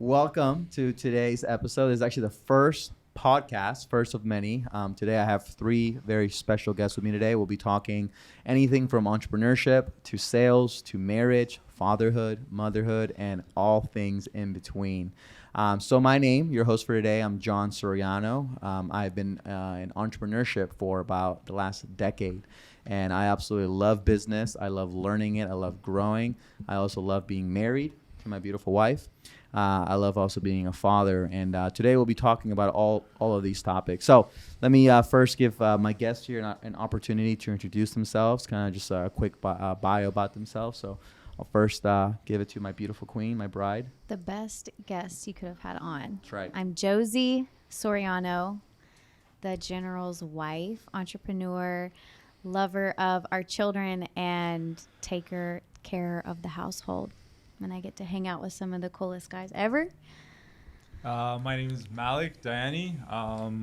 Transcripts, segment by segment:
Welcome to today's episode. This is actually the first podcast, first of many. Today I have three very special guests with me today. We'll be talking anything from entrepreneurship to sales to marriage, fatherhood, motherhood, and all things in between. So my name, your host for today, I'm John Soriano. I've been in entrepreneurship for about the last decade. And I absolutely love business. I love learning it. I love growing. I also love being married to my beautiful wife. I love also being a father. And today we'll be talking about all of these topics. So let me first give my guests here an opportunity to introduce themselves, kind of just a quick bio about themselves. So I'll first give it to my beautiful queen, my bride. The best guest you could have had on. That's right. I'm Josie Soriano, the general's wife, entrepreneur, lover of our children, and taker care of the household. And I get to hang out with some of the coolest guys ever. My name is Malik Dayani.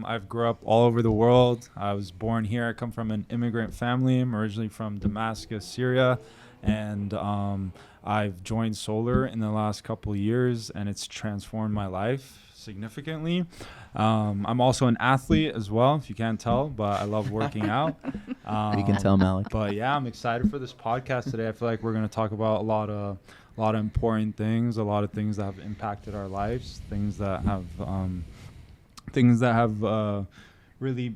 I've grew up all over the world. I was born here. I come from an immigrant family. I'm originally from Damascus, Syria. And I've joined solar in the last couple of years, and it's transformed my life significantly. I'm also an athlete as well, if you can't tell, but I love working out. You can tell, Malik. But yeah, I'm excited for this podcast today. I feel like we're going to talk about a lot of important things, a lot of things that have impacted our lives, things that have really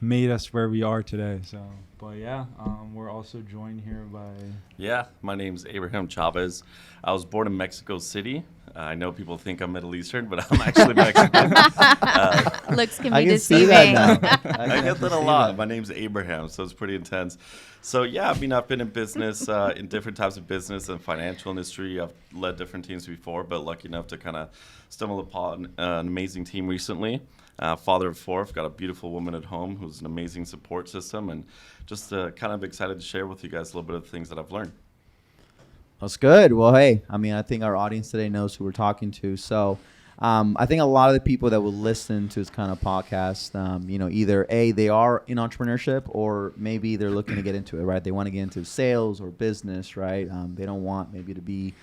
made us where we are today. So, but yeah, we're also joined here by... Yeah, my name's Abraham Chavez. I was born in Mexico City. I know people think I'm Middle Eastern, but I'm actually Mexican. Looks can I be can see deceiving. that now. I get that a lot. My name's Abraham, so it's pretty intense. So yeah, I mean, I've been in business, in different types of business and financial industry. I've led different teams before, but lucky enough to kind of stumble upon an amazing team recently. Father of four, I've got a beautiful woman at home who's an amazing support system, and just kind of excited to share with you guys a little bit of the things that I've learned. That's good. Well, hey, I mean, I think our audience today knows who we're talking to. So I think a lot of the people that will listen to this kind of podcast, either A, they are in entrepreneurship, or maybe they're looking to get into it, right? They want to get into sales or business, right? They don't want maybe to be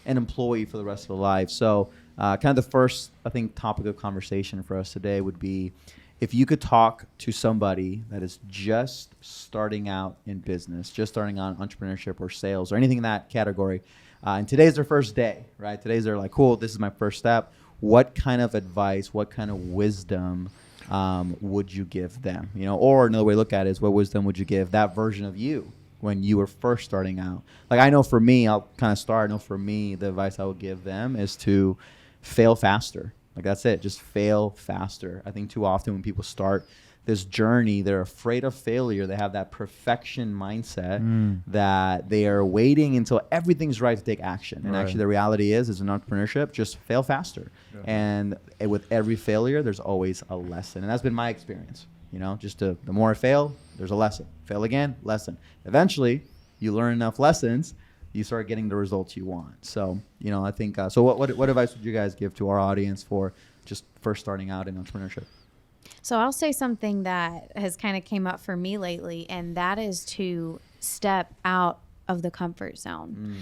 an employee for the rest of their life. So kind of the first, I think, topic of conversation for us today would be if you could talk to somebody that is just starting out in business, just starting on entrepreneurship or sales or anything in that category, and today's their first day, right? Today's they're like, cool, this is my first step. What kind of advice, what kind of wisdom would you give them? Or another way to look at it is, what wisdom would you give that version of you when you were first starting out? Like, I know for me, I'll kind of start. I know for me, the advice I would give them is to fail faster. Like, that's it. Just fail faster. I think too often when people start this journey, they're afraid of failure. They have that perfection mindset that they are waiting until everything's right to take action. And actually the reality is in entrepreneurship, just fail faster. Yeah. And with every failure, there's always a lesson. And that's been my experience. The more I fail, there's a lesson. Fail again, lesson. Eventually, you learn enough lessons, you start getting the results you want. So, I think, so what advice would you guys give to our audience for just first starting out in entrepreneurship? So I'll say something that has kind of came up for me lately, and that is to step out of the comfort zone.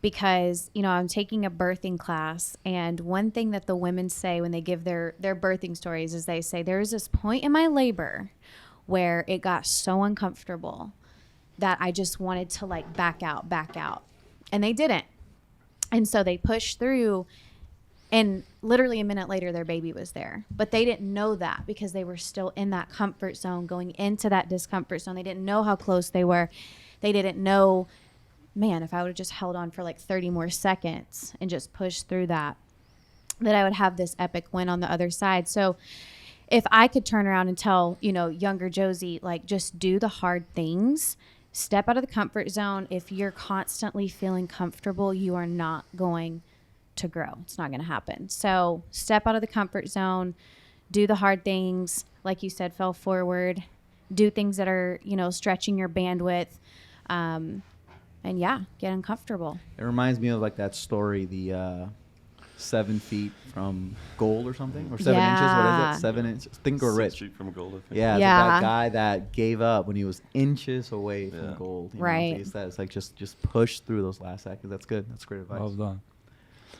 Because, I'm taking a birthing class, and one thing that the women say when they give their birthing stories is they say, there was this point in my labor where it got so uncomfortable that I just wanted to back out. And they didn't. And so they pushed through, and literally a minute later, their baby was there. But they didn't know that because they were still in that comfort zone, going into that discomfort zone. They didn't know how close they were. They didn't know, man, if I would have just held on for 30 more seconds and just pushed through that I would have this epic win on the other side. So if I could turn around and tell, younger Josie, just do the hard things, step out of the comfort zone. If you're constantly feeling comfortable, you are not going to grow. It's not going to happen. So step out of the comfort zone, do the hard things. Like you said, fail forward, do things that are, stretching your bandwidth. And yeah, get uncomfortable. It reminds me of that story, the 7 feet from gold or something, or 7 inches. What is it? 7 inches. Think or rich. 6 feet from gold, I think. Yeah, that guy that gave up when he was inches away from gold. Right. It's like just push through those last seconds. That's good. That's great advice. Well done.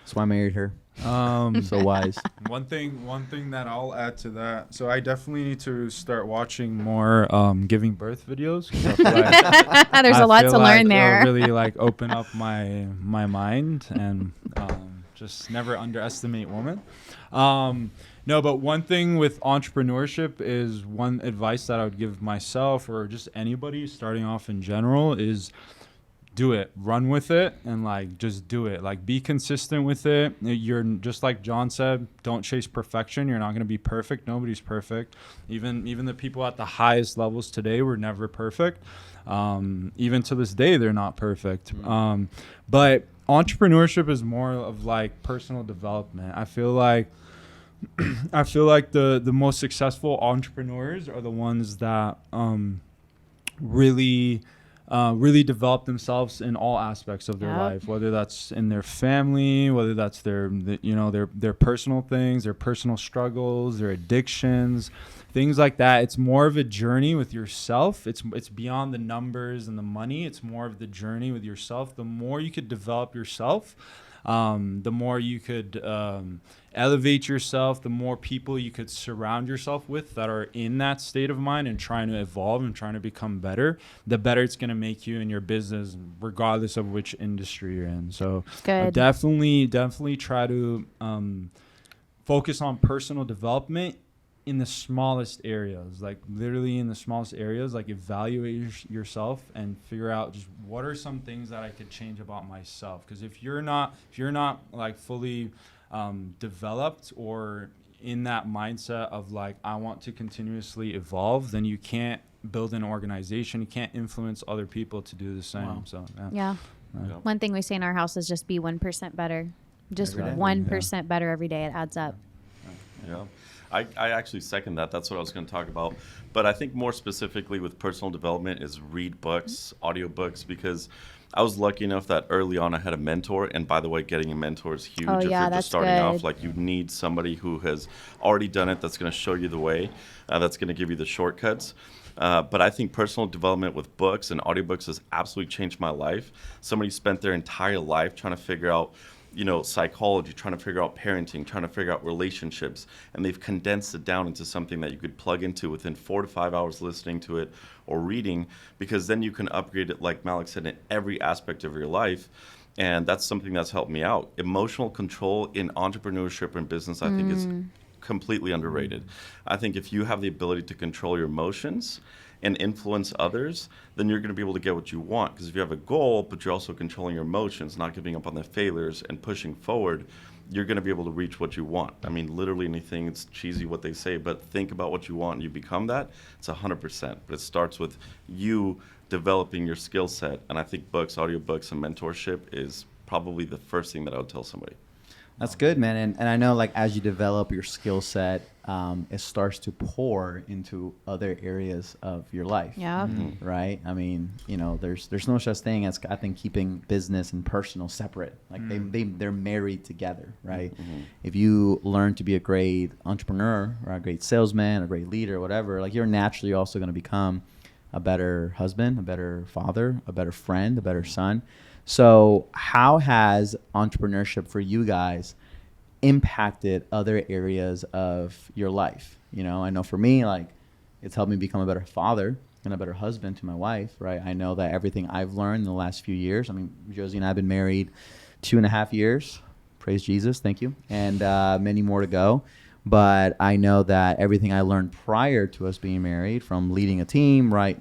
That's why I married her. So wise. One thing that I'll add to that. So I definitely need to start watching more giving birth videos. 'Cause I feel like There's a lot to learn there. Really like open up my mind and just never underestimate women. No, but one thing with entrepreneurship is one advice that I would give myself or just anybody starting off in general is do it, run with it, and like just do it. Like be consistent with it. You're just like John said, don't chase perfection. You're not going to be perfect. Nobody's perfect. Even the people at the highest levels today were never perfect. Even to this day, they're not perfect. But entrepreneurship is more of like personal development. I feel like the most successful entrepreneurs are the ones that really develop themselves in all aspects of their life, whether that's in their family, whether that's their personal things, their personal struggles, their addictions, things like that. It's more of a journey with yourself. It's beyond the numbers and the money. It's more of the journey with yourself. The more you could develop yourself, the more you could elevate yourself, the more people you could surround yourself with that are in that state of mind and trying to evolve and trying to become better, the better it's going to make you in your business, regardless of which industry you're in. So definitely try to focus on personal development in the smallest areas, like literally in the smallest areas, like evaluate yourself and figure out just what are some things that I could change about myself. Because if you're not like fully developed or in that mindset of like, I want to continuously evolve, then you can't build an organization. You can't influence other people to do the same. Wow. So yeah. One thing we say in our house is just be 1% better. Just 1% better every day. It adds up. Yeah. I actually second that. That's what I was going to talk about. But I think more specifically with personal development is read books, audiobooks, because I was lucky enough that early on I had a mentor. And by the way, getting a mentor is huge. If you're just starting off, like you need somebody who has already done it, that's going to show you the way, that's going to give you the shortcuts. But I think personal development with books and audiobooks has absolutely changed my life. Somebody spent their entire life trying to figure out psychology, trying to figure out parenting, trying to figure out relationships, and they've condensed it down into something that you could plug into within 4 to 5 hours listening to it or reading, because then you can upgrade it, like Malik said, in every aspect of your life. And that's something that's helped me out. Emotional control in entrepreneurship and business, I think, is completely underrated. I think if you have the ability to control your emotions and influence others, then you're going to be able to get what you want. Because if you have a goal, but you're also controlling your emotions, not giving up on the failures and pushing forward, you're going to be able to reach what you want. I mean, literally anything, it's cheesy what they say, but think about what you want and you become that, it's 100%. But it starts with you developing your skill set. And I think books, audiobooks, and mentorship is probably the first thing that I would tell somebody. That's good, man. And I know, like, as you develop your skill set, it starts to pour into other areas of your life. Yeah. Right? I mean, there's no such thing as, I think, keeping business and personal separate. Like, they're married together, right? If you learn to be a great entrepreneur or a great salesman, a great leader, whatever, like, you're naturally also going to become a better husband, a better father, a better friend, a better son. So how has entrepreneurship for you guys impacted other areas of your life? I know for me, like, it's helped me become a better father and a better husband to my wife, right? I know that everything I've learned in the last few years, I mean, Josie and I have been married 2.5 years. Praise Jesus. Thank you. And many more to go. But I know that everything I learned prior to us being married, from leading a team, right,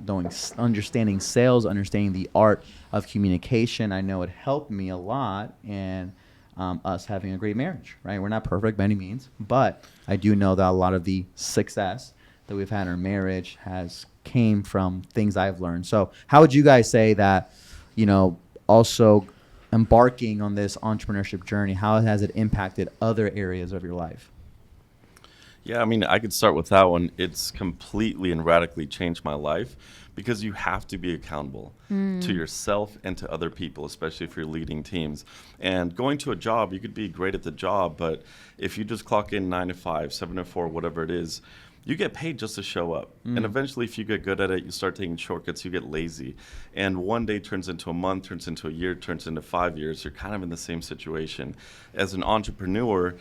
understanding sales, understanding the art of communication, I know it helped me a lot in us having a great marriage, right? We're not perfect by any means, but I do know that a lot of the success that we've had in our marriage has came from things I've learned. So how would you guys say that, also embarking on this entrepreneurship journey, how has it impacted other areas of your life? Yeah, I mean, I could start with that one. It's completely and radically changed my life, because you have to be accountable to yourself and to other people, especially if you're leading teams. And going to a job, you could be great at the job, but if you just clock in 9 to 5, 7 to 4, whatever it is, you get paid just to show up. And eventually, if you get good at it, you start taking shortcuts, you get lazy. And one day turns into a month, turns into a year, turns into 5 years. You're kind of in the same situation. As an entrepreneur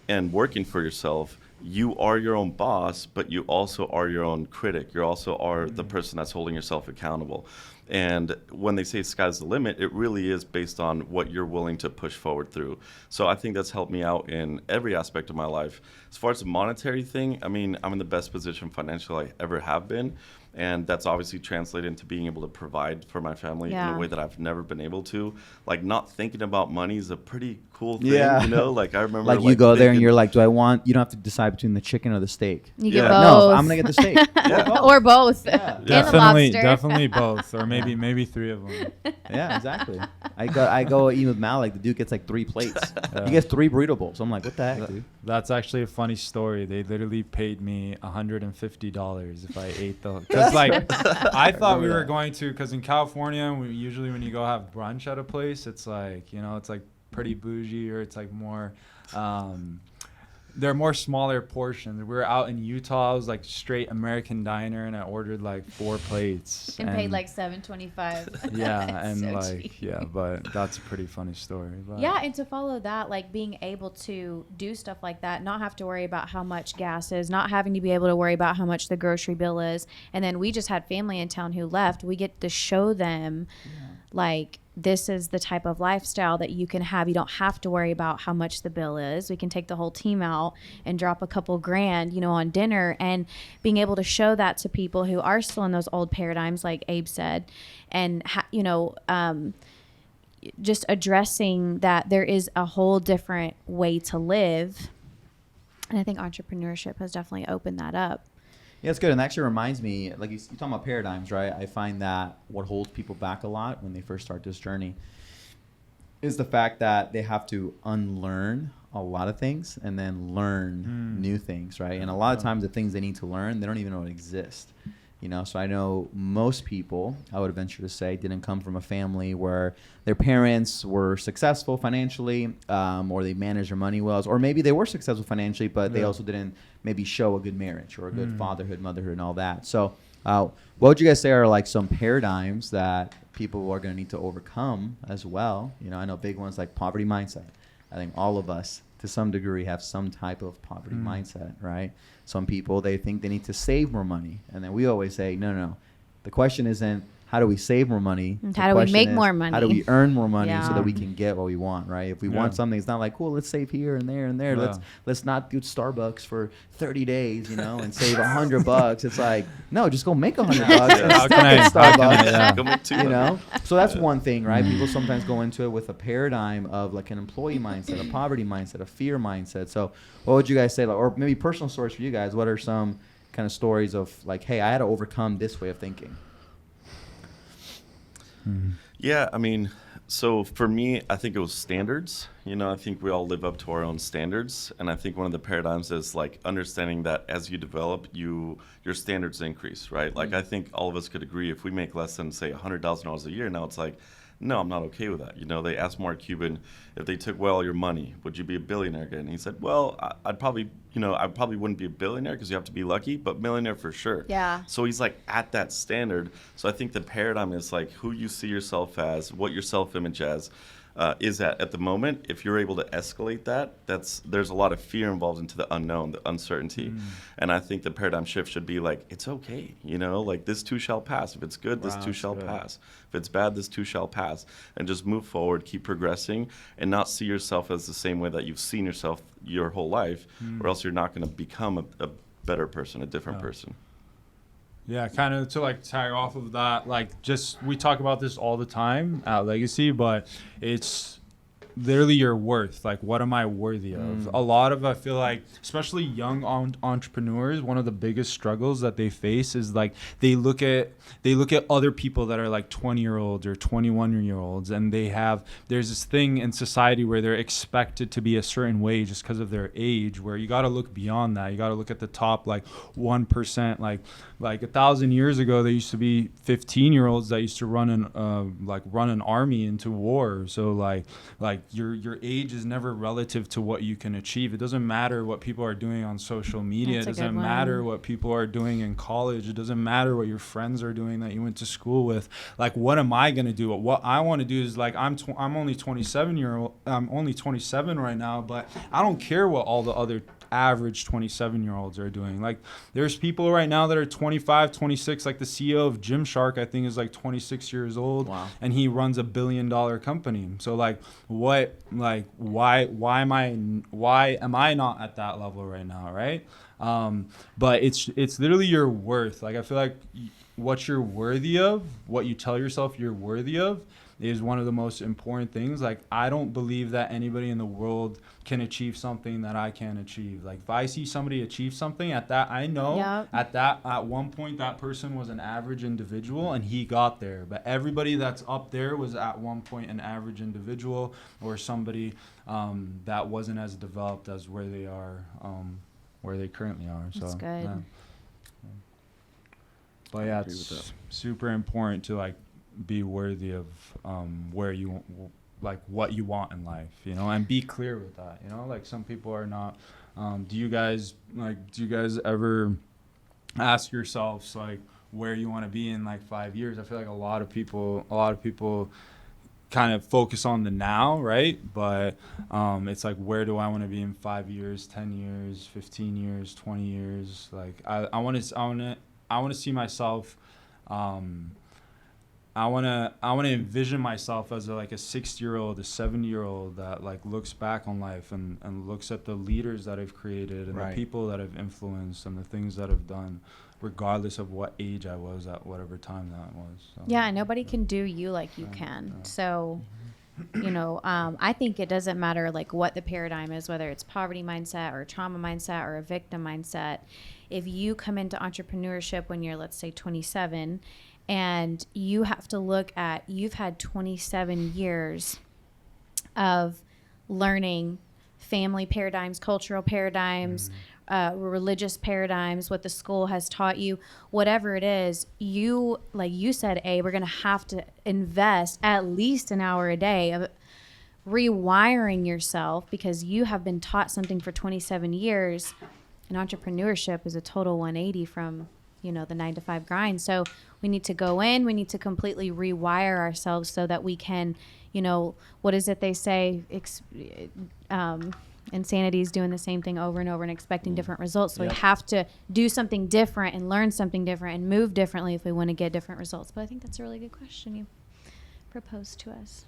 and working for yourself, you are your own boss, but you also are your own critic. You also are the person that's holding yourself accountable. And when they say sky's the limit, it really is based on what you're willing to push forward through. So I think that's helped me out in every aspect of my life. As far as the monetary thing, I mean, I'm in the best position financially I ever have been. And that's obviously translated into being able to provide for my family in a way that I've never been able to. Like, not thinking about money is a pretty cool thing, you know? Like, I remember... Like, you go there and you're like, do I want... You don't have to decide between the chicken or the steak. You get both. No, I'm going to get the steak. Or both. Yeah. And the lobster. Definitely both. Or maybe 3 of them. Yeah, exactly. I go eat with Malik. The dude gets like 3 plates. He gets 3 burrito bowls. I'm like, what the heck, dude? That's actually a funny story. They literally paid me $150 if I ate the... Because, like, I thought we were going to... Because in California, usually when you go have brunch at a place, it's like, you know, it's like pretty bougie, or it's like more... they're more smaller portions. We were out in Utah. I was like straight American diner, and I ordered like 4 plates and paid like $7.25. Yeah, and so like cheap. yeah, but that's a pretty funny story. But. Yeah, and to follow that, like being able to do stuff like that, not have to worry about how much gas is, not having to be able to worry about how much the grocery bill is. And then we just had family in town who left. We get to show them like, this is the type of lifestyle that you can have. You don't have to worry about how much the bill is. We can take the whole team out and drop a couple grand, you know, on dinner, and being able to show that to people who are still in those old paradigms, like Abe said, and, you know, just addressing that there is a whole different way to live. And I think entrepreneurship has definitely opened that up. Yeah, it's good. And that actually reminds me, like you're talking about paradigms, right? I find that what holds people back a lot when they first start this journey is the fact that they have to unlearn a lot of things and then learn new things, right? And a lot of times the things they need to learn, they don't even know it exist. You know, so I know most people, I would venture to say, didn't come from a family where their parents were successful financially, or they managed their money well, or maybe they were successful financially, but they also didn't maybe show a good marriage or a good fatherhood, motherhood, and all that. So what would you guys say are like some paradigms that people are going to need to overcome as well? You know, I know big ones like poverty mindset. I think all of us, to some degree, have some type of poverty mindset, right? Some people, they think they need to save more money. And then we always say, no. The question isn't, how do we save more money? How do we make more money? How do we earn more money Yeah. so that we can get what we want, right? If we want something, it's not like, cool, let's save here and there and there. Yeah. Let's not do Starbucks for 30 days, you know, and save $100. It's like, no, just go make $100 and How still can I- get how can I- Starbucks. yeah. Go make 200. You know, so that's one thing, right? People sometimes go into it with a paradigm of like an employee mindset, a poverty mindset, a fear mindset. So what would you guys say, like, or maybe personal stories for you guys? What are some kind of stories of like, hey, I had to overcome this way of thinking? Yeah, I mean, so for me, I think it was standards. You know, I think we all live up to our own standards. And I think one of the paradigms is like understanding that as you develop, your standards increase, right? Like, I think all of us could agree if we make less than, say, $100,000 a year, now it's like, no, I'm not okay with that. You know, they asked Mark Cuban, if they took away all your money, would you be a billionaire again? And he said, well, I probably wouldn't be a billionaire because you have to be lucky, but millionaire for sure. Yeah. So he's like at that standard. So I think the paradigm is like who you see yourself as, what your self-image as is at the moment. If you're able to escalate that, there's a lot of fear involved into the unknown, the uncertainty. And I think the paradigm shift should be like, it's okay, you know, like this too shall pass. If it's good, this too shall pass. If it's bad, this too shall pass. And just move forward, keep progressing, and not see yourself as the same way that you've seen yourself your whole life, or else you're not going to become a better person, a different person. Yeah, kind of to like tag off of that, like just we talk about this all the time at Legacy, but it's literally your worth. Like, what am I worthy of? A lot of, I feel like, especially young entrepreneurs, one of the biggest struggles that they face is like they look at other people that are like 20-year-olds or 21-year-olds, and there's this thing in society where they're expected to be a certain way just because of their age, where you got to look beyond that. You got to look at the top like 1%. Like 1,000 years ago, there used to be 15-year-olds that used to run an army into war. So like your age is never relative to what you can achieve. It doesn't matter what people are doing on social media. That's It a good doesn't one. matter what people are doing in college. It doesn't matter what your friends are doing that you went to school with. Like, what am I going to do? What I want to do is, like, I'm only 27 I'm only 27 right now, but I don't care what all the other average 27-year-olds are doing. Like, there's people right now that are 25, 26, like the CEO of Gymshark, I think, is like 26 years old. Wow. And he runs $1 billion company. So, like, why am I not at that level right now, right? But it's literally your worth. Like, I feel like what you're worthy of, what you tell yourself you're worthy of, is one of the most important things. Like, I don't believe that anybody in the world can achieve something that I can't achieve. Like, if I see somebody achieve something at that, I know at one point that person was an average individual and he got there. But everybody that's up there was at one point an average individual or somebody that wasn't as developed as where they are, where they currently are. So That's good. Yeah. But yeah, it's super important to, like, be worthy of where you, like, what you want in life, you know, and be clear with that, you know. Like, some people are not. Do you guys ever ask yourselves, like, where you want to be in, like, 5 years? I feel like a lot of people kind of focus on the now, right? But it's like, where do I want to be in 5 years, 10 years, 15 years, 20 years? Like, I want to see myself. I want to envision myself as a 60-year-old, a 70-year-old that, like, looks back on life and looks at the leaders that I've created and the people that I've influenced and the things that I've done, regardless of what age I was at whatever time that was. So, Yeah, nobody can do you like you can. So, you know, I think it doesn't matter, like, what the paradigm is, whether it's poverty mindset or trauma mindset or a victim mindset. If you come into entrepreneurship when you're, let's say, 27, and you have to look at, you've had 27 years of learning family paradigms, cultural paradigms, religious paradigms, what the school has taught you, whatever it is, you, like you said, we're going to have to invest at least an hour a day of rewiring yourself because you have been taught something for 27 years. And entrepreneurship is a total 180 from, you know, the 9-to-5 grind. So we need to go in, we need to completely rewire ourselves so that we can, you know, what is it they say? Insanity is doing the same thing over and over and expecting different results. So we have to do something different and learn something different and move differently if we want to get different results. But I think that's a really good question you proposed to us.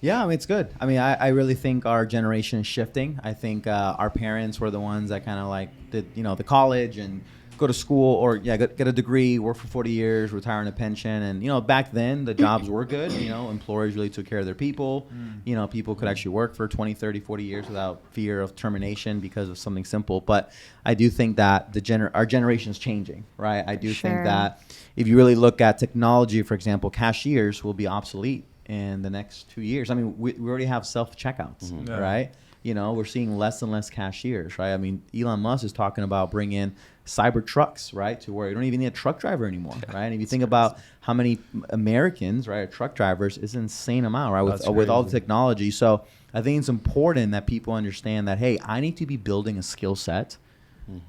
Yeah, I mean, it's good. I mean, I really think our generation is shifting. I think our parents were the ones that kind of, like, did, you know, the college and go to school or get a degree, work for 40 years, retire on a pension. And, you know, back then the jobs were good. You know, employers really took care of their people. You know, people could actually work for 20, 30, 40 years without fear of termination because of something simple. But I do think that our generation is changing, right? I do think that if you really look at technology, for example, cashiers will be obsolete in the next 2 years. I mean, we already have self-checkouts, right? You know, we're seeing less and less cashiers, right? I mean, Elon Musk is talking about bringing cyber trucks, right, to where you don't even need a truck driver anymore, right? And if you think about how many Americans, right, are truck drivers, it's an insane amount, right, with all the technology. So I think it's important that people understand that, hey, I need to be building a skill set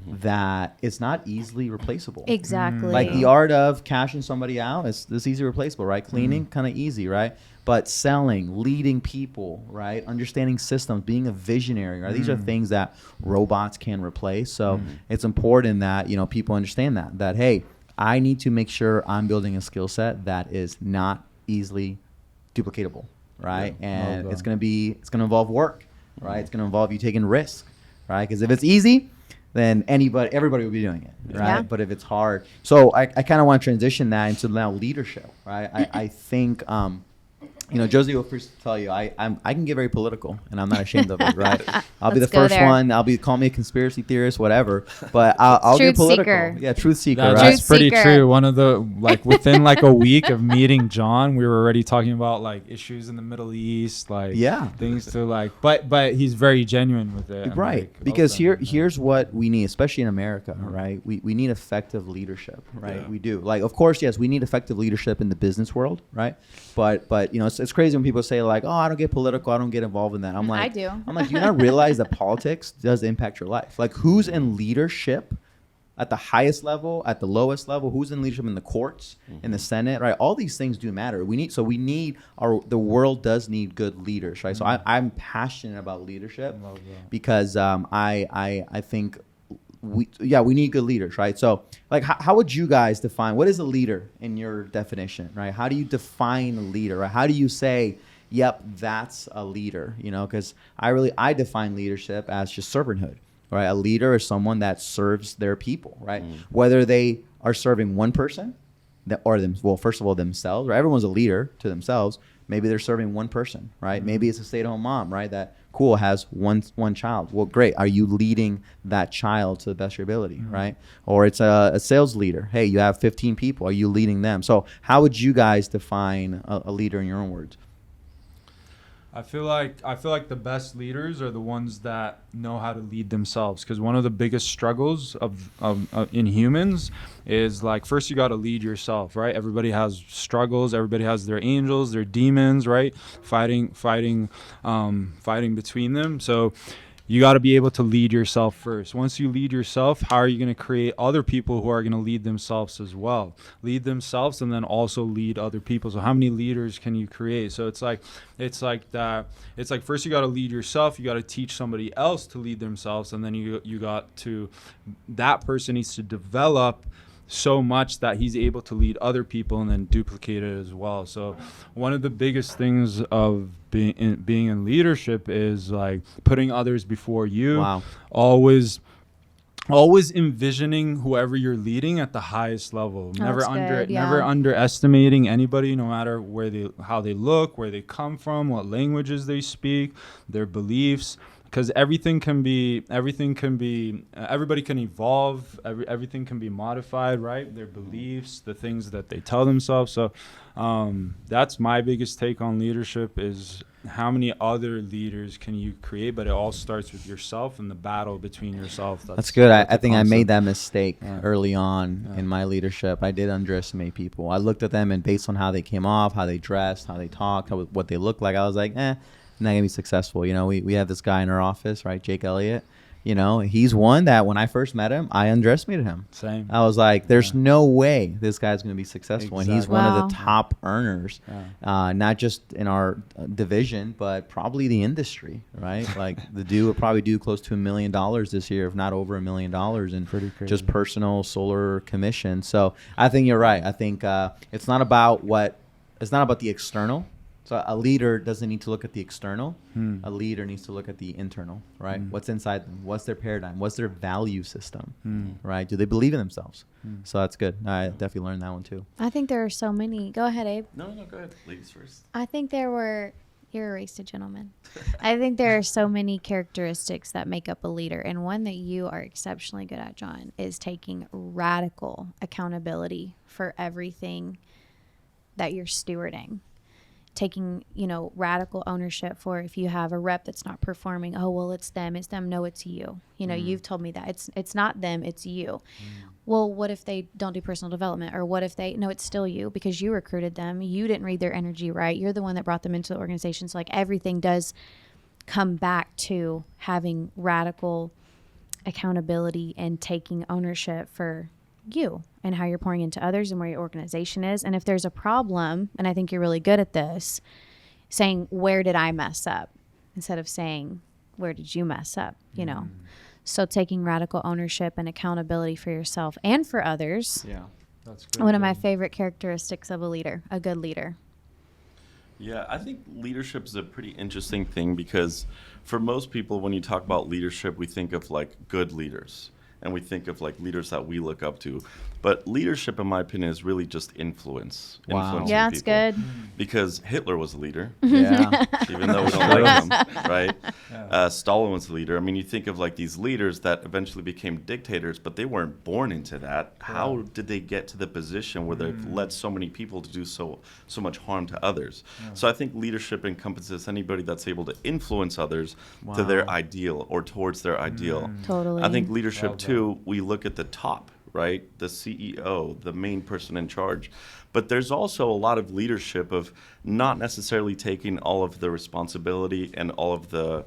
that is not easily replaceable. Exactly. Like the art of cashing somebody out is easily replaceable, right? Cleaning, kind of easy, right? But selling, leading people, right? Understanding systems, being a visionary, right? These are things that robots can replace. So it's important that, you know, people understand that, hey, I need to make sure I'm building a skill set that is not easily duplicatable, right? And it's going to involve work, right? It's going to involve you taking risk, right? Because if it's easy, then everybody will be doing it, right? Yeah. But if it's hard, so I kind of want to transition that into now leadership, right? I think, you know, Josie will first tell you, I can get very political, and I'm not ashamed of it, right? I'll be the first one. Call me a conspiracy theorist, whatever. But I'll get political. Seeker. Yeah, truth seeker. That's Right? Truth pretty seeker. true. One of the, like, within like a week of meeting John, we were already talking about, like, issues in the Middle East, like, things to, like, but he's very genuine with it. And, right, like, because open. here's what we need, especially in America, right? We need effective leadership, right? We do. Like, of course, yes, we need effective leadership in the business world, right? But you know, it's crazy when people say like, oh, I don't get political, I don't get involved in that. I'm like, I do. I'm like, do you not realize that politics does impact your life? Like, who's in leadership at the highest level, at the lowest level, who's in leadership in the courts, in the Senate, right? All these things do matter. The world does need good leaders, right? So I'm passionate about leadership because I think we need good leaders, right? So like, how would you guys define, what is a leader in your definition, right? How do you define a leader, right? How do you say, yep, that's a leader, you know? Because I define leadership as just servanthood. Right, a leader is someone that serves their people, right? Whether they are serving one person, first of all, themselves. Right? Everyone's a leader to themselves. Maybe they're serving one person, right? Maybe it's a stay-at-home mom, right? That has one child. Well, great. Are you leading that child to the best of your ability, right? Or it's a sales leader. Hey, you have 15 people. Are you leading them? So, how would you guys define a leader in your own words? I feel like the best leaders are the ones that know how to lead themselves, because one of the biggest struggles of in humans is like, first you got to lead yourself, right? Everybody has struggles, everybody has their angels, their demons, right? Fighting between them. So you got to be able to lead yourself first. Once you lead yourself, how are you going to create other people who are going to lead themselves as well? Lead themselves and then also lead other people. So how many leaders can you create? So it's like first you got to lead yourself. You got to teach somebody else to lead themselves, and then that person needs to develop so much that he's able to lead other people and then duplicate it as well. So one of the biggest things of being in leadership is like putting others before you. Wow. Always envisioning whoever you're leading at the highest level. Never underestimating anybody, no matter how they look, where they come from, what languages they speak, their beliefs. Because everybody can evolve, everything can be modified, right? Their beliefs, the things that they tell themselves. So that's my biggest take on leadership, is how many other leaders can you create? But it all starts with yourself and the battle between yourself. That's good. I think I made that mistake early on in my leadership. I did underestimate people. I looked at them, and based on how they came off, how they dressed, how they talked, what they looked like, I was like, not gonna be successful. You know, we have this guy in our office, right? Jake Elliott. You know, he's one that when I first met him, I underestimated him. Same. I was like, there's no way this guy's gonna be successful. Exactly. And he's one of the top earners, not just in our division, but probably the industry, right? Like the dude would probably do close to $1 million this year, if not over $1 million in just personal solar commission. So I think you're right. I think it's not about the external. So a leader doesn't need to look at the external. A leader needs to look at the internal, right? What's inside them? What's their paradigm? What's their value system, right? Do they believe in themselves? So that's good. I definitely learned that one too. I think there are so many. Go ahead, Abe. No, go ahead. Ladies first. I think you're a race to gentlemen. I think there are so many characteristics that make up a leader. And one that you are exceptionally good at, John, is taking radical accountability for everything that you're stewarding. Taking, radical ownership for if you have a rep that's not performing. Oh, well, it's them. No, it's you. You've told me that it's not them, it's you. Well, what if they don't do personal development? Or what if no, it's still you, because you recruited them. You didn't read their energy right. You're the one that brought them into the organization. So like everything does come back to having radical accountability and taking ownership for you and how you're pouring into others and where your organization is. And if there's a problem, and I think you're really good at this, saying, where did I mess up? Instead of saying, where did you mess up? So taking radical ownership and accountability for yourself and for others. Yeah, that's good. One of my favorite characteristics of a good leader. Yeah, I think leadership is a pretty interesting thing, because for most people, when you talk about leadership, we think of like good leaders. And we think of like leaders that we look up to. But leadership, in my opinion, is really just influence. Wow. Influencing yeah, it's people. Good. Because Hitler was a leader. Yeah. Even though we don't like him, right? Yeah. Stalin was a leader. I mean, you think of like these leaders that eventually became dictators, but they weren't born into that. How did they get to the position where they've led so many people to do so much harm to others? Yeah. So I think leadership encompasses anybody that's able to influence others to their ideal or towards their ideal. Totally. I think leadership too, we look at the top, right? The CEO, the main person in charge. But there's also a lot of leadership of not necessarily taking all of the responsibility and all of the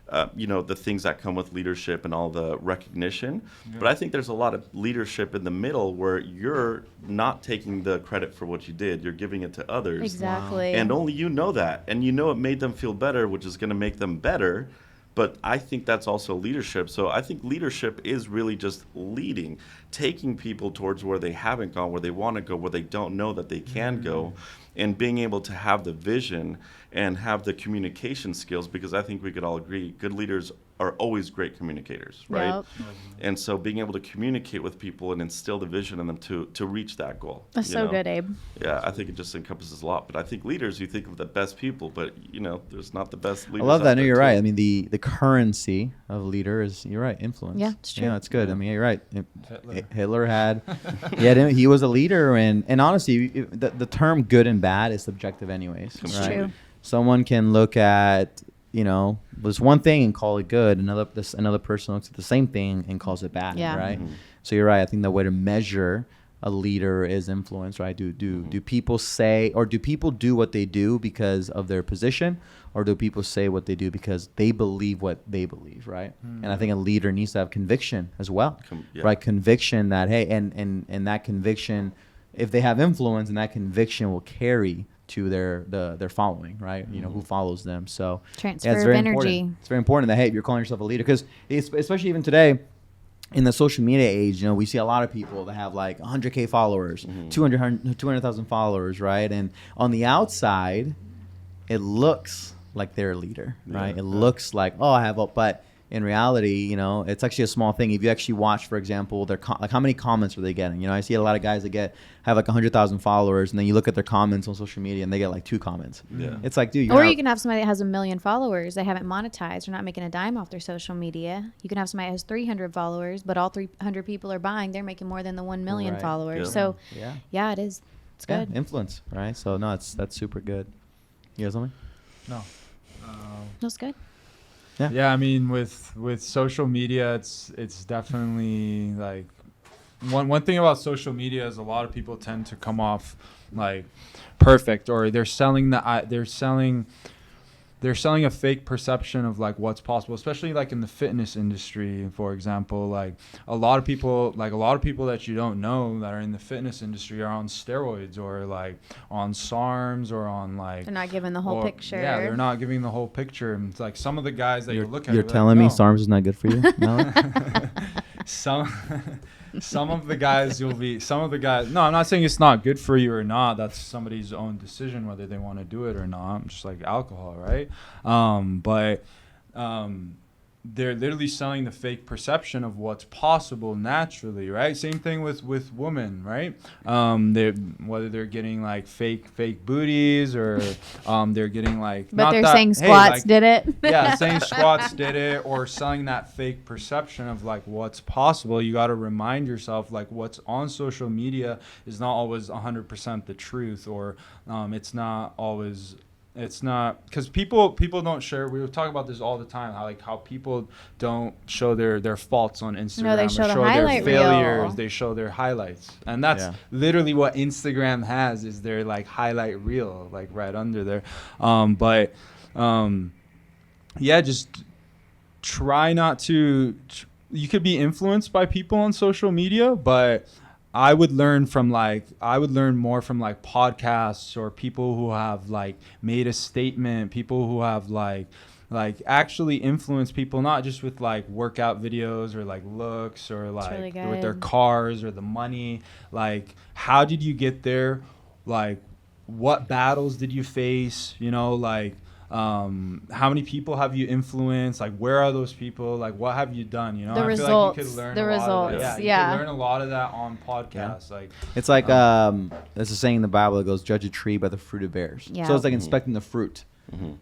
the things that come with leadership and all the recognition. Yeah. But I think there's a lot of leadership in the middle where you're not taking the credit for what you did. You're giving it to others. Exactly. And only you know that. And you know it made them feel better, which is going to make them better. But I think that's also leadership. So I think leadership is really just leading, taking people towards where they haven't gone, where they want to go, where they don't know that they can go, and being able to have the vision and have the communication skills, because I think we could all agree good leaders are always great communicators, right? Yep. And so being able to communicate with people and instill the vision in them to reach that goal. That's so good, Abe. Yeah, I think it just encompasses a lot. But I think leaders, you think of the best people, but there's not the best leaders. I love that. No, you're right. I mean, the currency of a leader is, you're right, influence. Yeah, it's true. Yeah, it's good. I mean, you're right. Hitler had, he was a leader, and honestly, the term good and bad is subjective anyways. It's right? true. Someone can look at, this one thing and call it good. Another person looks at the same thing and calls it bad, right? Mm-hmm. So you're right. I think the way to measure a leader is influence, right? Do people say, or do people do what they do because of their position, or do people say what they do because they believe what they believe, right? Mm-hmm. And I think a leader needs to have conviction as well, right? Conviction that, hey, and that conviction, if they have influence, and that conviction will carry to their following, right? Who follows them. So transfer of energy. It's very important that, hey, if you're calling yourself a leader, because especially even today in the social media age, we see a lot of people that have like 100K followers, 200,000 followers, right? And on the outside, it looks like they're a leader, right? It looks like, I have a, but in reality, it's actually a small thing. If you actually watch, for example, their like how many comments are they getting? I see a lot of guys that have like 100,000 followers, and then you look at their comments on social media, and they get like 2 comments. Yeah, it's like, dude. Or you can have somebody that has 1 million followers. They haven't monetized. They're not making a dime off their social media. You can have somebody that has 300 followers, but all 300 people are buying. They're making more than the 1 million followers. Yeah. So, yeah, it is. It's good. Influence, right? So no, that's super good. You got something? No. That's good. Yeah, I mean, with social media, it's definitely like one thing about social media is a lot of people tend to come off like perfect, or they're selling a fake perception of like what's possible, especially like in the fitness industry, for example. Like a lot of people that you don't know that are in the fitness industry are on steroids, or like on SARMs, or on like, they're not giving the whole picture. Yeah, they're not giving the whole picture. And it's like some of the guys that you look at, you're telling me SARMs is not good for you? No. Some of the guys no, I'm not saying it's not good for you or not. That's somebody's own decision whether they want to do it or not. Just like alcohol, right? But they're literally selling the fake perception of what's possible naturally, right? Same thing with women, right? Whether they're getting like fake booties, or they're getting like, but they're saying squats did it. Yeah, saying squats did it, or selling that fake perception of like what's possible. You got to remind yourself like what's on social media is not always 100% the truth, or it's not, because people don't share. We talk about this all the time, how people don't show their faults on Instagram. No, they show the highlight their failures reel. They show their highlights, and that's literally what Instagram has, is their like highlight reel, like right under there. Just try not to. You could be influenced by people on social media, but I would learn more from like podcasts, or people who have like made a statement, people who have like actually influenced people, not just with like workout videos or like looks, or like really with their cars or the money. Like, how did you get there? Like, what battles did you face? How many people have you influenced? Like, where are those people? Like, what have you done? The results. You could learn a lot of that on podcasts. Yeah. Like, it's like there's a saying in the Bible that goes, "Judge a tree by the fruit it bears." Yeah. So it's like inspecting the fruit,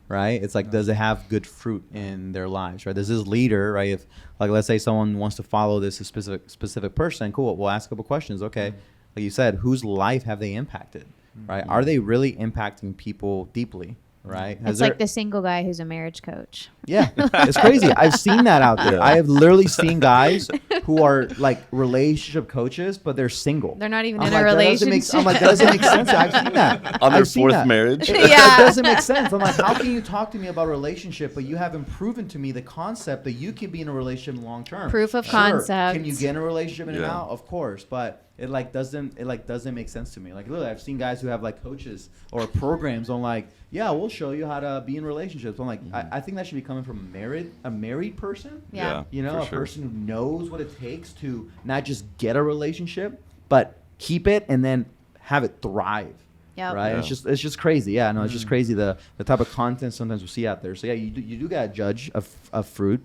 right? It's like, does it have good fruit in their lives, right? Does this leader, right? If like, let's say someone wants to follow this specific person, cool. We'll ask a couple questions. Okay, like you said, whose life have they impacted, right? Are they really impacting people deeply? Right. It's like the single guy who's a marriage coach. Yeah, it's crazy. I've seen that out there. I have literally seen guys who are like relationship coaches, but they're single. They're not even I'm in like, a that doesn't relationship. I'm like, that doesn't make sense. I've seen that. On their I've seen fourth that. marriage. It Yeah. doesn't make sense. I'm like, how can you talk to me about relationship, but you haven't proven to me the concept that you can be in a relationship long term? Proof of Sure. concept. Can you get in a relationship in and Yeah. out? Of course, but it doesn't make sense to me. Like, literally, I've seen guys who have like coaches or programs on like, yeah, we'll show you how to be in relationships. I'm like, I think that should be coming from a married person. Yeah. You know, for a sure. person who knows what it takes to not just get a relationship, but keep it and then have it thrive. Yep. Right. Yeah. It's just crazy. Yeah. No, it's just crazy the type of content sometimes we see out there. So yeah, you do gotta judge a fruit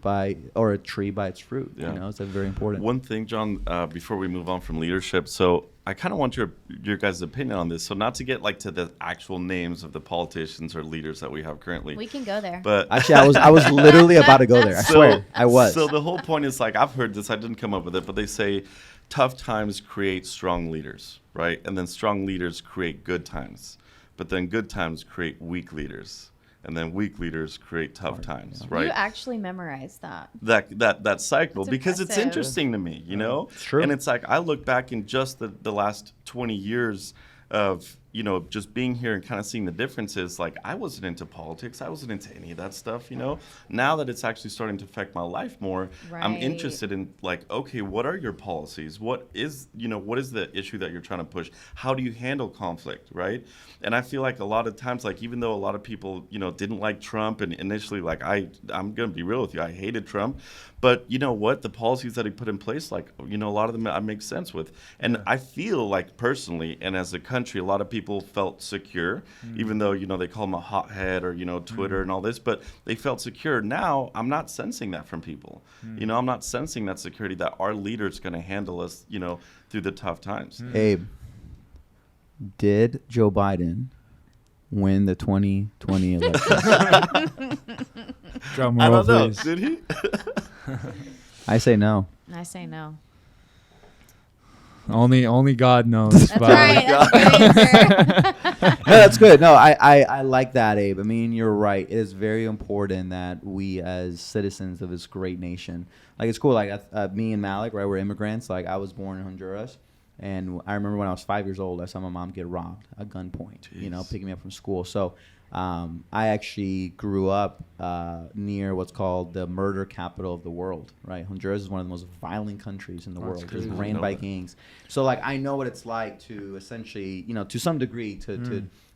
or a tree by its fruit. Yeah. You know, it's very important. One thing, John, before we move on from leadership, so I kind of want your guys' opinion on this. So not to get like to the actual names of the politicians or leaders that we have currently, We can go there. but Actually, I was literally about to go there. I swear, I was. So the whole point is like I've heard this. I didn't come up with it, but they say tough times create strong leaders, right? And then strong leaders create good times, but then good times create weak leaders, and then weak leaders create tough times, right? You actually memorized that. that cycle That's because it's impressive. interesting to me, you know? It's true. And it's like I look back in just the last 20 years of, you know, just being here and kind of seeing the differences. Like I wasn't into politics. I wasn't into any of that stuff, you know? Now that it's actually starting to affect my life more, I'm Right. interested in like, okay, what are your policies? What is the issue that you're trying to push? How do you handle conflict, right? And I feel like a lot of times, like even though a lot of people, you know, didn't like Trump and initially, like I'm going to be real with you, I hated Trump, but you know what? The policies that he put in place, like, you know, a lot of them I make sense with. And I feel like personally, and as a country, a lot of people felt secure, even though, you know, they call him a hothead or, you know, Twitter and all this, but they felt secure. Now I'm not sensing that from people. You know, I'm not sensing that security that our leader's going to handle us, you know, through the tough times. Abe, did Joe Biden win the 2020 election? Drum I roll, don't know. please. Did he? I say no. I say no. Only God knows. That's but right. That's a good answer. No, that's good. No, I like that, Abe. I mean, you're right. It is very important that we, as citizens of this great nation, like it's cool. Like me and Malik, right? We're immigrants. Like I was born in Honduras, and I remember when I was 5 years old, I saw my mom get robbed at gunpoint. You know, Jeez. picking me up from school. So I actually grew up near what's called the murder capital of the world, right? Honduras is one of the most violent countries in the world. It's crazy. I ran know by that. gangs. So like I know what it's like to essentially, you know, to some degree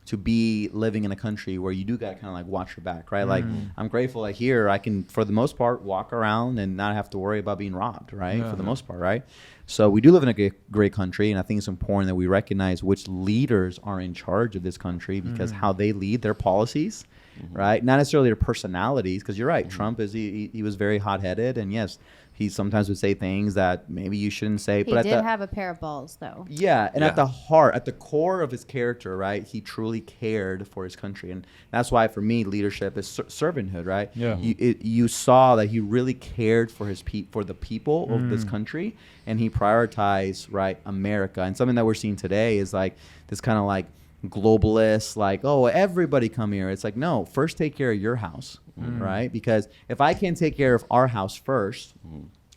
to be living in a country where you do got to kind of like watch your back, right? Like I'm grateful that here I can, for the most part, walk around and not have to worry about being robbed, right? Yeah. For the most part, right? So we do live in a great country, and I think it's important that we recognize which leaders are in charge of this country because how they lead their policies, right? Not necessarily their personalities, because you're right. Trump he was very hot-headed, and yes, he sometimes would say things that maybe you shouldn't say. He but did have a pair of balls, though. yeah, and Yeah. at the heart, at the core of his character, right, he truly cared for his country, and that's why for me, leadership is servanthood, right? Yeah. You saw that he really cared for for the people of this country, and he prioritized right America. And something that we're seeing today is like this kind of like globalist, like, oh, everybody come here. It's like, no, first take care of your house, right? Because if I can't take care of our house first,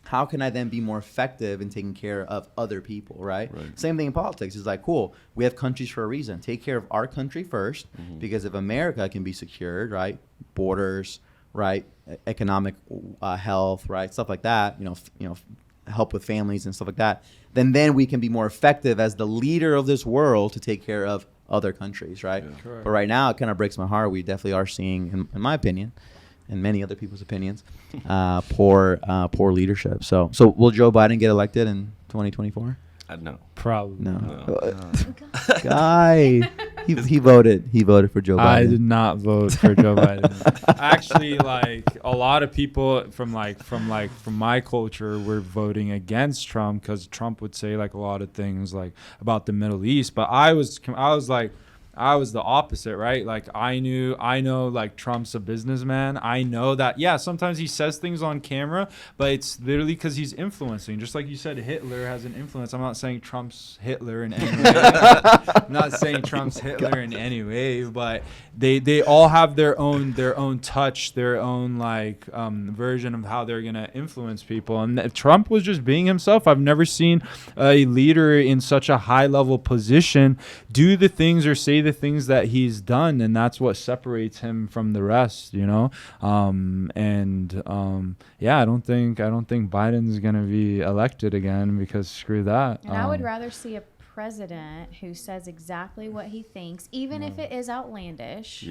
how can I then be more effective in taking care of other people, right? Same thing in politics. It's like, cool, we have countries for a reason. Take care of our country first, because if America can be secured, right, borders, right, economic health, right, stuff like that, you know, help with families and stuff like that, then we can be more effective as the leader of this world to take care of other countries, right? Correct. But right now, it kind of breaks my heart. We definitely are seeing, in my opinion, and many other people's opinions, poor leadership. So will Joe Biden get elected in 2024? No. Probably. No. Guy, he voted. He voted for Joe Biden. I did not vote for Joe Biden. Actually, like a lot of people from my culture were voting against Trump because Trump would say like a lot of things like about the Middle East. But I was like, I was the opposite, right? Like I know like Trump's a businessman. I know that, yeah, sometimes he says things on camera, but it's literally because he's influencing. Just like you said, Hitler has an influence. I'm not saying Trump's Hitler in any way. I'm not saying Trump's Hitler in any way, but they all have their own touch, their own like version of how they're gonna influence people. And Trump was just being himself. I've never seen a leader in such a high level position do the things or say the things that he's done, and that's what separates him from the rest, you know. Yeah, I don't think Biden's gonna be elected again, because screw that. And I would rather see a president who says exactly what he thinks, even if it is outlandish,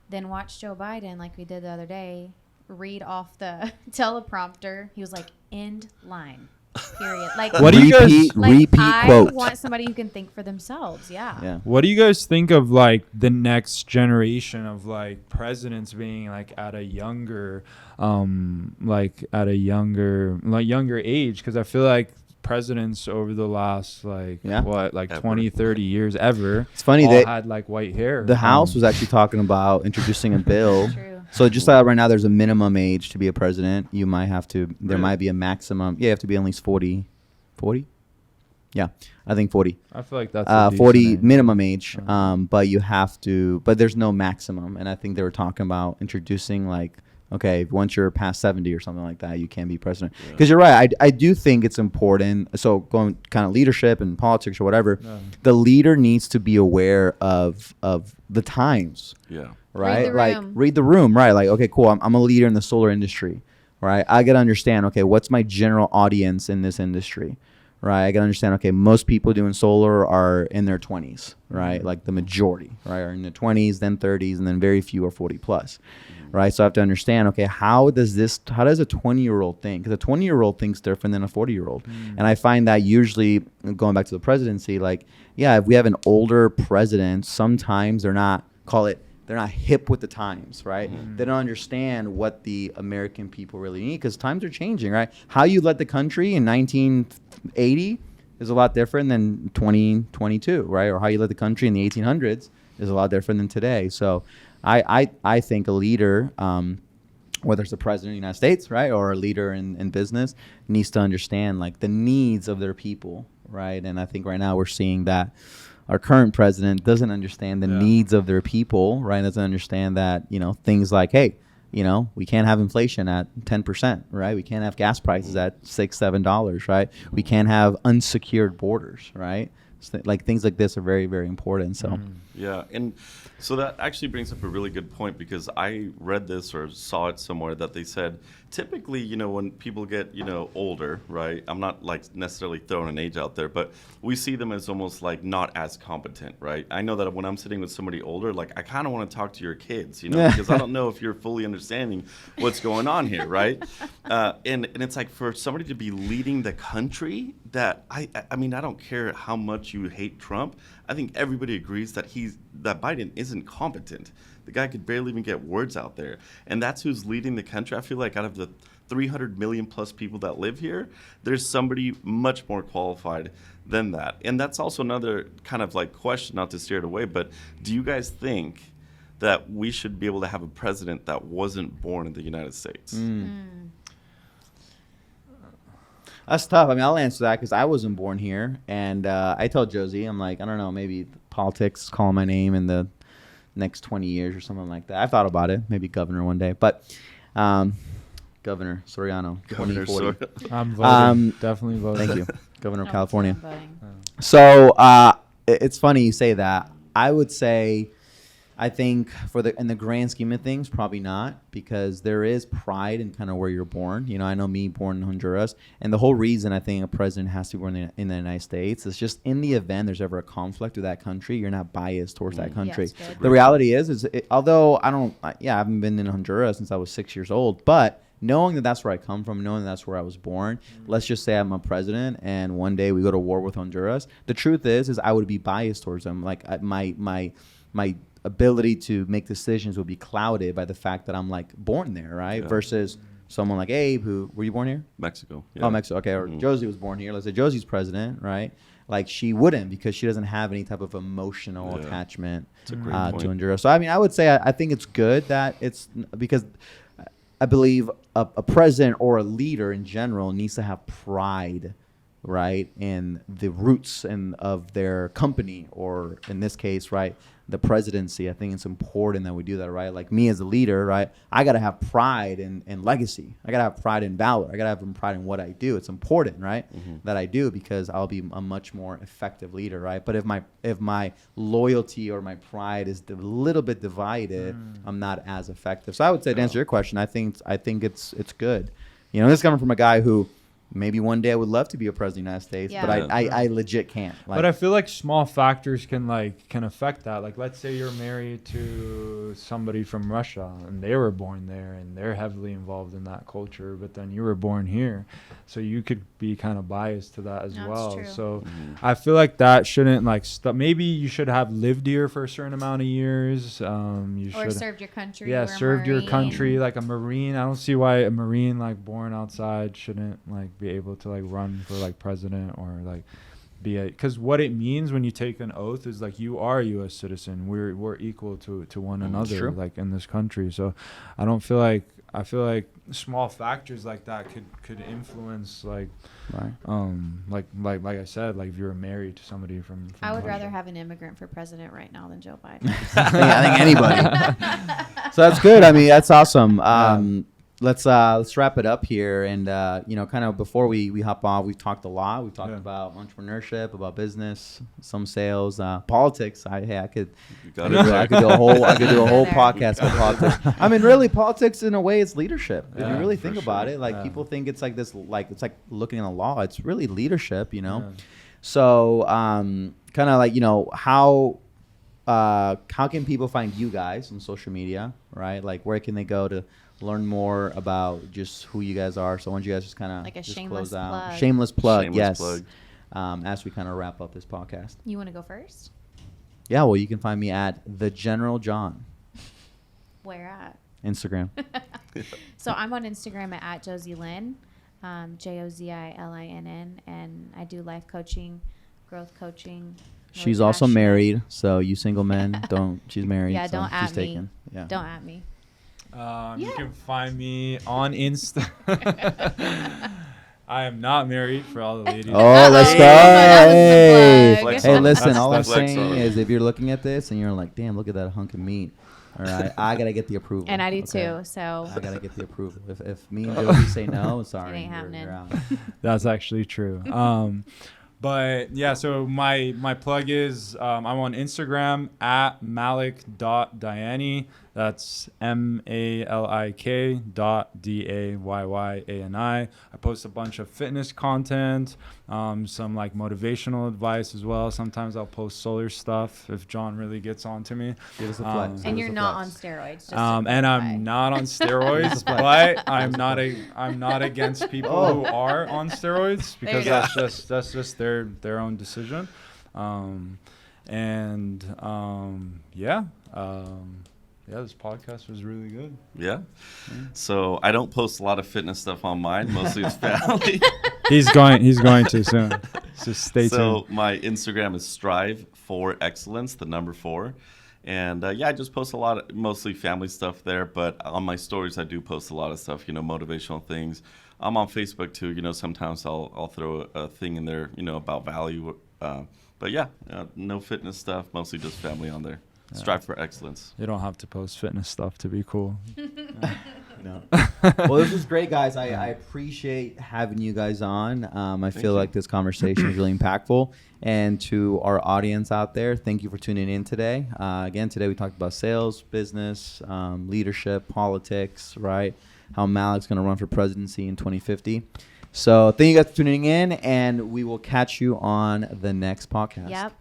than watch Joe Biden, like we did the other day, read off the teleprompter. He was like, end line. Period. Like, what do you guys repeat I quote? want somebody who can think for themselves. Yeah. What do you guys think of like the next generation of like presidents being like at a younger younger age? Because I feel like presidents over the last like 20, 30 years ever, it's funny, all they had like white hair. The House was actually talking about introducing a bill. True. So just like right now, there's a minimum age to be a president. You might have to. There might be a maximum. Yeah, you have to be at least 40. 40? Yeah, I think 40. I feel like that's a 40 age. minimum age. But you have to. But there's no maximum. And I think they were talking about introducing like, okay, once you're past 70 or something like that, you can be president. Because you're right. I do think it's important. So going kind of leadership and politics or whatever, the leader needs to be aware of the times. Yeah. Right? Read the room. Right. Like, okay, cool. I'm a leader in the solar industry. Right. I got to understand, okay, what's my general audience in this industry? Right. I got to understand, okay, most people doing solar are in their 20s. Right. Like the majority, right, are in their 20s, then 30s, and then very few are 40 plus. Right. So I have to understand, okay, how does a 20-year-old think? Because a 20-year-old thinks different than a 40-year-old. And I find that usually, going back to the presidency, like, yeah, if we have an older president, sometimes they're not hip with the times, right? They don't understand what the American people really need, because times are changing, right? How you led the country in 1980 is a lot different than 2022, right? Or how you led the country in the 1800s is a lot different than today. So I think a leader, whether it's the president of the United States, right, or a leader in business, needs to understand like the needs of their people, right? And I think right now we're seeing that our current president doesn't understand the needs of their people, right? Doesn't understand that, things like, hey, we can't have inflation at 10%, right? We can't have gas prices at $6, $7, right? We can't have unsecured borders, right? So, like, things like this are very, very important. So Yeah, and so that actually brings up a really good point, because I read this or saw it somewhere that they said typically, when people get, older, right? I'm not like necessarily throwing an age out there, but we see them as almost like not as competent, right? I know that when I'm sitting with somebody older, like I kind of want to talk to your kids, because I don't know if you're fully understanding what's going on here, right? And it's like for somebody to be leading the country, that I mean, I don't care how much you hate Trump. I think everybody agrees that Biden isn't competent. The guy could barely even get words out there. And that's who's leading the country. I feel like out of the 300 million plus people that live here, there's somebody much more qualified than that. And that's also another kind of like question, not to steer it away, but do you guys think that we should be able to have a president that wasn't born in the United States? That's tough. I mean, I'll answer that because I wasn't born here. And I told Josie, I'm like, I don't know, maybe politics calling my name in the next 20 years or something like that. I've thought about it, maybe governor one day. But Governor Soriano, 2040. I'm voting. Definitely voting. Thank you. Governor of California. I'm voting. So it's funny you say that. I would say, I think in the grand scheme of things, probably not, because there is pride in kind of where you're born. I know me, born in Honduras, and the whole reason I think a president has to be born in the United States is just in the event there's ever a conflict with that country, you're not biased towards that country. Yes, the reality is although I haven't been in Honduras since I was 6 years old, but knowing that that's where I come from, knowing that that's where I was born, let's just say I'm a president and one day we go to war with Honduras. The truth is I would be biased towards them. Like my ability to make decisions will be clouded by the fact that I'm like born there, right? Versus someone like Abe, who were you born here? Mexico. Oh, Mexico. Okay, or Josie was born here. Let's say Josie's president, right? Like she wouldn't because she doesn't have any type of emotional attachment to Honduras. So I mean, I would say I think it's good that it's because I believe a president or a leader in general needs to have pride, right, in the roots and of their company, or in this case, right, the presidency. I think it's important that we do that, right? Like me as a leader, right, I gotta have pride in legacy. I gotta have pride in valor. I gotta have pride in what I do. It's important, right, that I do, because I'll be a much more effective leader, right? But if my loyalty or my pride is a little bit divided, I'm not as effective. So I would say, to answer your question, I think it's good. You know, this is coming from a guy who maybe one day I would love to be a president of the United States, but I legit can't. Like, but I feel like small factors can affect that. Like, let's say you're married to somebody from Russia and they were born there and they're heavily involved in that culture, but then you were born here, so you could be kind of biased to that as well. True. So I feel like that shouldn't maybe you should have lived here for a certain amount of years. You or should served your country. Yeah, or served your country, like a Marine. I don't see why a Marine born outside shouldn't be able to run for president or be a, because what it means when you take an oath is you are a U.S. citizen. We're equal to one another in this country. So I feel like small factors like that could influence like I said, if you're married to somebody from I would Russia. rather have an immigrant for president right now than Joe Biden. I think anybody. So that's good. I mean, that's awesome. Let's wrap it up here, and kind of before we hop off, we've talked a lot. We've talked about entrepreneurship, about business, some sales, politics. I could do a whole podcast about politics. I mean, really, politics in a way is leadership. If you really think about it, people think it's like this, it's like looking at the law. It's really leadership, you know. Yeah. So kind of how can people find you guys on social media, right? Like, where can they go to learn more about just who you guys are? So why don't you guys just kind of shameless plug. Shameless plug, yes. As we kind of wrap up this podcast. You want to go first? Yeah, well, you can find me at The General John. Where at? Instagram. So I'm on Instagram at Josie Lynn, JOZILINN, and I do life coaching, growth coaching. She's also married, so you single men, she's married. Yeah, so don't at me. Taken. Yeah. Don't at me. You can find me on Insta. I am not married, for all the ladies. Oh, let's go. Hey, listen, all I'm saying is if you're looking at this and you're like, damn, look at that hunk of meat. All right, I got to get the approval. And I do too, so. I got to get the approval. If me and Josie say no, sorry. It ain't happening. You're out. That's actually true. But yeah, so my plug is I'm on Instagram at malik.dayani. That's MALIK.DAYYANI. I post a bunch of fitness content, some motivational advice as well. Sometimes I'll post solar stuff if John really gets onto me. Give us a flex. And you're not on steroids. And I'm not on steroids, but I'm not against people who are on steroids, because that's just their own decision. Yeah, this podcast was really good. Yeah. So I don't post a lot of fitness stuff on mine, mostly with family. He's going to soon. So stay tuned. So my Instagram is Strive for Excellence, the number 4. And I just post a lot, mostly family stuff there. But on my stories, I do post a lot of stuff, motivational things. I'm on Facebook too. Sometimes I'll throw a thing in there, about value. But yeah, no fitness stuff, mostly just family on there. Strive for excellence. You don't have to post fitness stuff to be cool. No. Well, this was great, guys. I appreciate having you guys on. I feel like this conversation was really impactful. And to our audience out there, thank you for tuning in today. Again, today we talked about sales, business, leadership, politics, right? How Malik's going to run for presidency in 2050. So thank you guys for tuning in, and we will catch you on the next podcast. Yep.